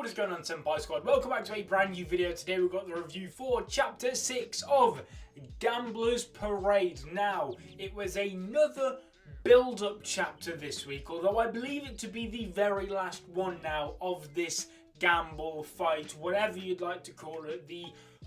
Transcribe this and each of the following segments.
What is going on, Senpai Squad? Welcome back to a brand new video. Today we've got the review for Chapter 6 of Gambler's Parade. Now, it was another build-up chapter this week, although I believe it to be the very last one now of this gamble fight, whatever you'd like to call it, the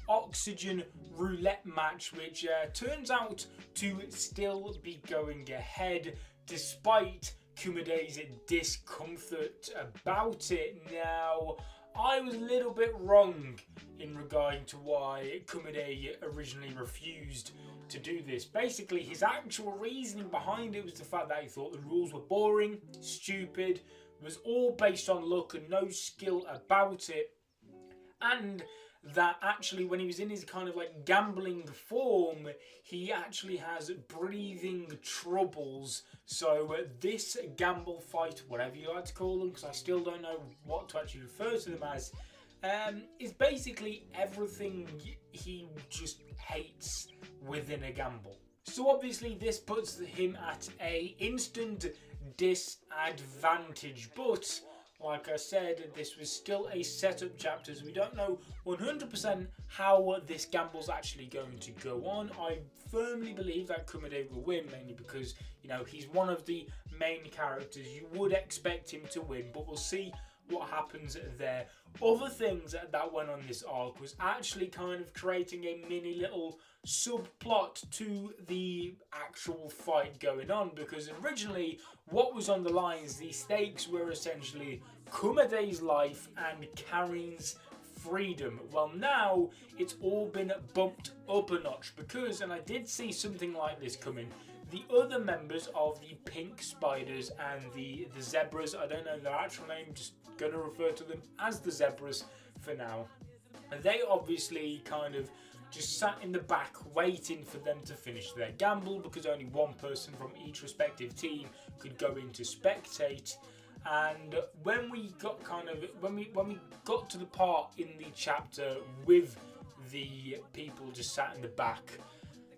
Oxygen Roulette match, which turns out to still be going ahead despite Kumade's discomfort about it. Now, I was a little bit wrong in regarding to why Kumade originally refused to do this. Basically, his actual reasoning behind it was the fact that he thought the rules were boring, stupid, was all based on luck and no skill about it, and that actually when he was in his kind of like gambling form, he actually has breathing troubles. So this gamble fight, whatever you like to call them, because I still don't know what to actually refer to them as, is basically everything he just hates within a gamble. So obviously this puts him at a instant disadvantage, but like I said, this was still a setup chapter, so we don't know 100% how this gamble's actually going to go on. I firmly believe that Kumade will win, mainly because, you know, he's one of the main characters. You would expect him to win, but we'll see what happens there. Other things that went on this arc was actually kind of creating a mini little subplot to the actual fight going on, because originally what was on the lines, the stakes were essentially Kumade's life and Karin's freedom. Well, now it's all been bumped up a notch because, and I did see something like this coming, the other members of the Pink Spiders and the Zebras, I don't know their actual name, just going to refer to them as the Zebras for now. They obviously kind of just sat in the back waiting for them to finish their gamble, because only one person from each respective team could go in to spectate. And when we got when we got to the part in the chapter with the people just sat in the back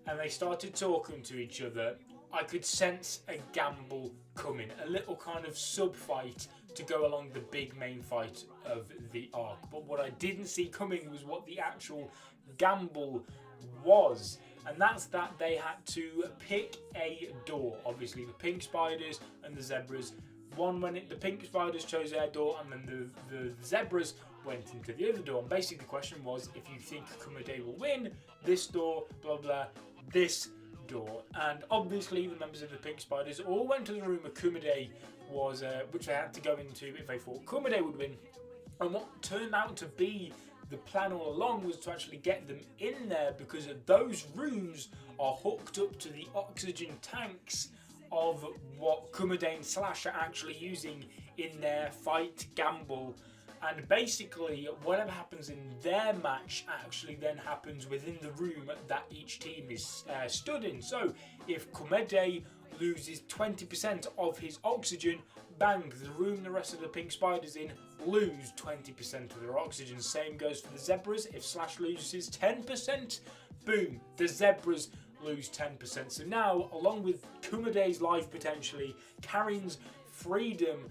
and they started talking to each other, I could sense a gamble coming, a little kind of sub fight to go along the big main fight of the arc. But what I didn't see coming was what the actual gamble was, and that's that they had to pick a door. Obviously the Pink Spiders and the Zebras, the Pink Spiders chose their door, and then the Zebras went into the other door. And basically the question was, if you think Kumade will win, this door, blah blah, this door. And obviously the members of the Pink Spiders all went to the room where Kumade was, which they had to go into if they thought Kumade would win. And what turned out to be the plan all along was to actually get them in there, because those rooms are hooked up to the oxygen tanks of what Kumade and Slash are actually using in their fight gamble. And basically whatever happens in their match actually then happens within the room that each team is stood in. So if Kumade loses 20% of his oxygen, bang, the room the rest of the Pink Spiders in lose 20% of their oxygen. Same goes for the Zebras. If Slash loses 10%, boom, the Zebras lose 10%. So now, along with Kumade's life potentially, Karin's freedom,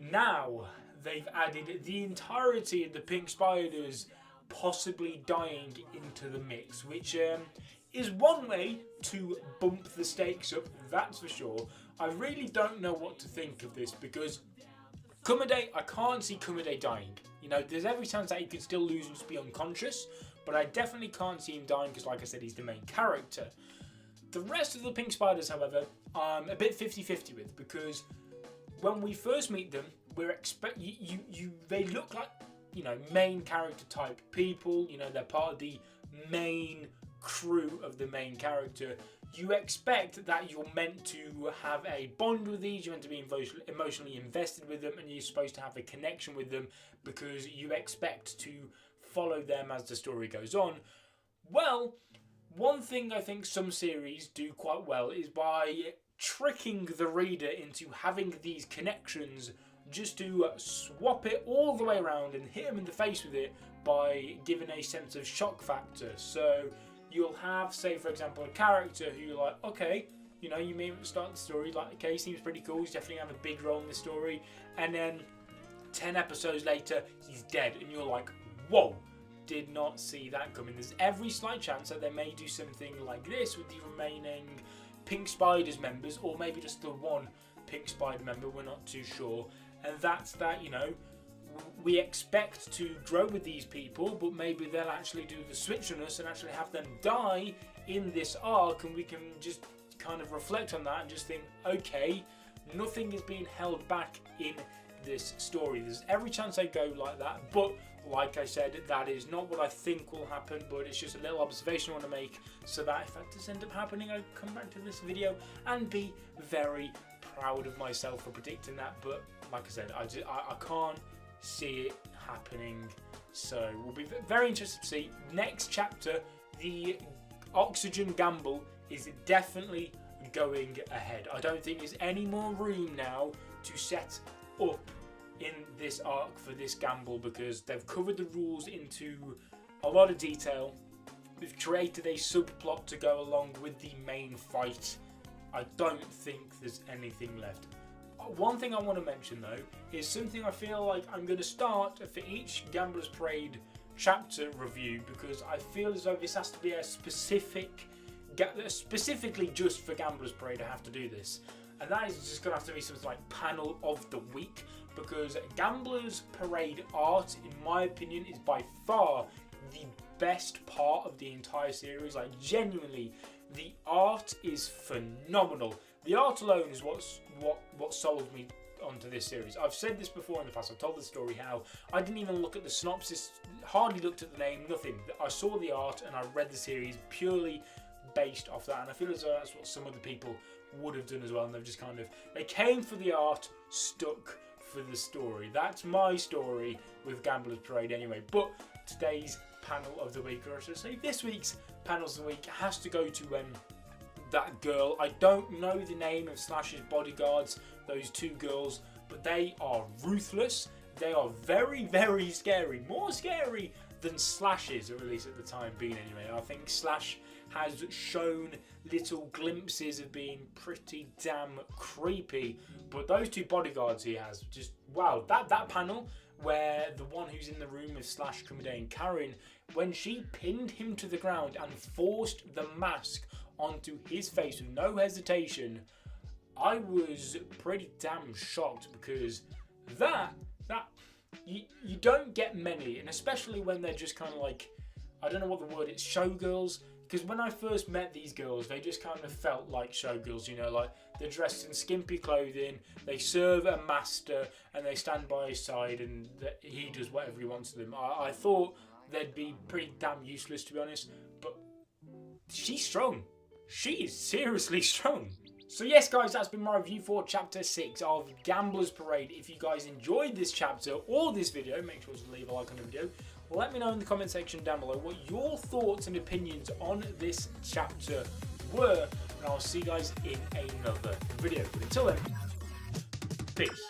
now they've added the entirety of the Pink Spiders possibly dying into the mix, which is one way to bump the stakes up, that's for sure. I really don't know what to think of this, because Kumade, I can't see Kumade dying. You know, there's every chance that he could still lose and just be unconscious, but I definitely can't see him dying because, like I said, he's the main character. The rest of the Pink Spiders, however, I'm a bit 50-50 with, because when we first meet them, they look like, you know, main character type people. You know, they're part of the main crew of the main character. You expect that you're meant to have a bond with these, you're meant to be emotionally invested with them, and you're supposed to have a connection with them because you expect to follow them as the story goes on. Well, one thing I think some series do quite well is by tricking the reader into having these connections, just to swap it all the way around and hit them in the face with it by giving a sense of shock factor. So you'll have, say for example, a character who you're like, okay, you know, you may start the story like, okay, seems pretty cool, he's definitely have a big role in the story, and then 10 episodes later, he's dead, and you're like, whoa, did not see that coming. There's every slight chance that they may do something like this with the remaining Pink Spiders members, or maybe just the one Pink Spider member, we're not too sure. And that's that, you know, we expect to grow with these people, but maybe they'll actually do the switch on us and actually have them die in this arc, and we can just kind of reflect on that and just think, okay, nothing is being held back in this story. There's every chance they go like that, but like I said, that is not what I think will happen, but it's just a little observation I want to make, so that if that does end up happening, I come back to this video and be very proud of myself for predicting that. But like I said, I can't see it happening, so we'll be very interested to see. Next chapter, the Oxygen gamble is definitely going ahead. I don't think there's any more room now to set up in this arc for this gamble, because they've covered the rules into a lot of detail. We've created a subplot to go along with the main fight. I don't think there's anything left. One thing I want to mention though is something I feel like I'm going to start for each Gambler's Parade chapter review, because I feel as though this has to be a specifically just for Gambler's Parade. I have to do this, and that is just going to have to be something like panel of the week, because Gambler's Parade art, in my opinion, is by far the best part of the entire series. Like, genuinely, the art is phenomenal. The art alone is what sold me onto this series. I've said this before in the past. I've told the story how I didn't even look at the synopsis, hardly looked at the name, nothing. I saw the art and I read the series purely based off that, and I feel as though that's what some other people would have done as well, and they've just kind of, they came for the art, stuck for the story. That's my story with Gambler's Parade anyway. But today's panel of the week, or I should say this week's panels of the week, has to go to that girl. I don't know the name of Slash's bodyguards, those two girls, but they are ruthless. They are very, very scary. More scary than Slash's, or at least at the time being anyway. I think Slash has shown little glimpses of being pretty damn creepy, but those two bodyguards he has, just wow. That panel where the one who's in the room with Slash, Kumade and Karen, when she pinned him to the ground and forced the mask onto his face with no hesitation, I was pretty damn shocked, because that you don't get many, and especially when they're just kind of like, I don't know what the word is, showgirls. Because when I first met these girls, they just kind of felt like showgirls, you know, like they're dressed in skimpy clothing, they serve a master, and they stand by his side, and he does whatever he wants to them. I thought they'd be pretty damn useless, to be honest, but she's strong. She is seriously strong. So yes guys, that's been my review for chapter 6 of Gambler's Parade. If you guys enjoyed this chapter or this video, make sure to leave a like on the video. Let me know in the comment section down below what your thoughts and opinions on this chapter were, and I'll see you guys in another video. But until then, peace.